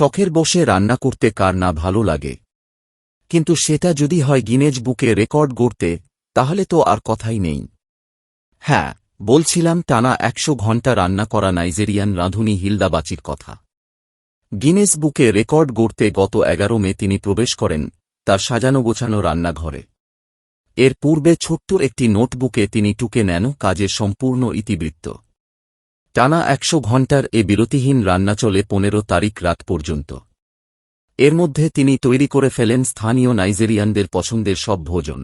শখের বসে রান্না করতে কার না ভালো লাগে, কিন্তু সেটা যদি হয় গিনেজ বুকে রেকর্ড গড়তে, তাহলে তো আর কথাই নেই। হ্যাঁ, বলছিলাম টানা ১০০ ঘণ্টা রান্না করা নাইজেরিয়ান রাঁধুনি হিলদা বাচির কথা। গিনেস বুকে রেকর্ড গড়তে গত ১১ মে তিনি প্রবেশ করেন তার সাজানো গোছানো রান্নাঘরে। এর পূর্বে ছোট্ট একটি নোটবুকে তিনি টুকে নেন কাজের সম্পূর্ণ ইতিবৃত্ত। টানা ১০০ ঘণ্টার এ বিরতিহীন রান্না চলে ১৫ তারিখ রাত পর্যন্ত। এর মধ্যে তিনি তৈরি করে ফেলেন স্থানীয় নাইজেরিয়ানদের পছন্দের সব ভোজন,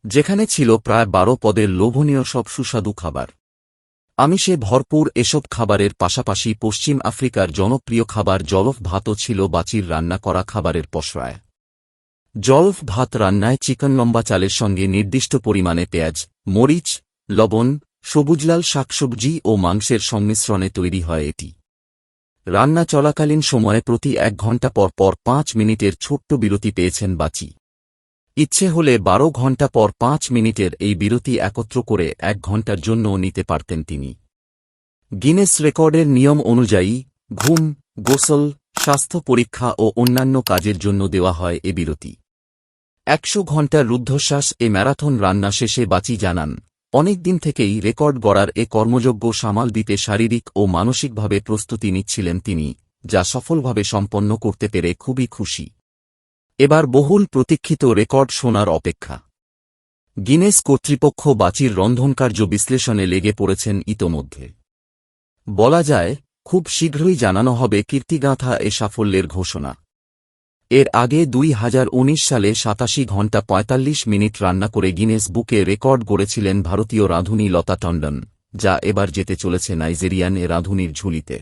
যেখানে ছিল প্রায় ১২ পদের লোভনীয় সব সুস্বাদু খাবার। আমিষে ভরপুর এসব খাবারের পাশাপাশি পশ্চিম আফ্রিকার জনপ্রিয় খাবার জলফ ভাতও ছিল বাচির রান্না করা খাবারের পসরায়। জলফ ভাত রান্নায় চিকেন লম্বা চালের সঙ্গে নির্দিষ্ট পরিমাণে পেঁয়াজ, মরিচ, লবণ, সবুজলাল শাকসবজি ও মাংসের সংমিশ্রণে তৈরি হয় এটি। রান্না চলাকালীন সময়ে প্রতি ১ ঘণ্টা পর পর ৫ মিনিটের ছোট্ট বিরতি পেয়েছেন বাচি। ইচ্ছে হলে ১২ ঘণ্টা পর ৫ মিনিটের এই বিরতি একত্র করে ১ ঘণ্টার জন্যও নিতে পারতেন তিনি। গিনেস রেকর্ডের নিয়ম অনুযায়ী ঘুম, গোসল, স্বাস্থ্য পরীক্ষা ও অন্যান্য কাজের জন্য দেওয়া হয় এ বিরতি। ১০০ ঘণ্টার রুদ্ধশ্বাস এ ম্যারাথন রান্না শেষে বাচি জানান, অনেক দিন থেকেই রেকর্ড গড়ার এ কর্মযজ্ঞ সামাল দিতে শারীরিক ও মানসিকভাবে প্রস্তুতি নিচ্ছিলেন তিনি, যা সফলভাবে সম্পন্ন করতে পেরে খুবই খুশি। এবার বহুল প্রতীক্ষিত রেকর্ড শোনার অপেক্ষা। গিনেস কর্তৃপক্ষ বাচির রন্ধনকার্য বিশ্লেষণে লেগে পড়েছেন ইতোমধ্যে। বলা যায়, খুব শীঘ্রই জানানো হবে কীর্তিগাঁথা এ সাফল্যের ঘোষণা। এর আগে ২০১৯ সালে ৮৭ ঘণ্টা ৪৫ মিনিট রান্না করে গিনেস বুকে রেকর্ড গড়েছিলেন ভারতীয় রাঁধুনি লতা টন্ডন, যা এবার যেতে চলেছে নাইজেরিয়ান এ রাঁধুনির ঝুলিতে।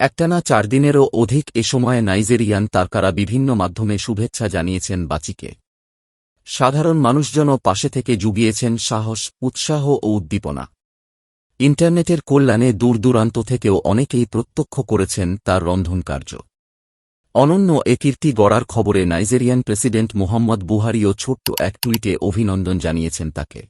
একটানা ৪ দিনেরও অধিক এ সময়ে নাইজেরিয়ান তারকারা বিভিন্ন মাধ্যমে শুভেচ্ছা জানিয়েছেন বাচিকে। সাধারণ মানুষজনও পাশে থেকে জুগিয়েছেন সাহস, উৎসাহ ও উদ্দীপনা। ইন্টারনেটের কল্যাণে দূরদূরান্ত থেকেও অনেকেই প্রত্যক্ষ করেছেন তার রন্ধনকার্য। অনন্য এ কীর্তি গড়ার খবরে নাইজেরিয়ান প্রেসিডেন্ট মুহাম্মদ বুহারিও ছোট্ট এক টুইটে অভিনন্দন জানিয়েছেন তাকে।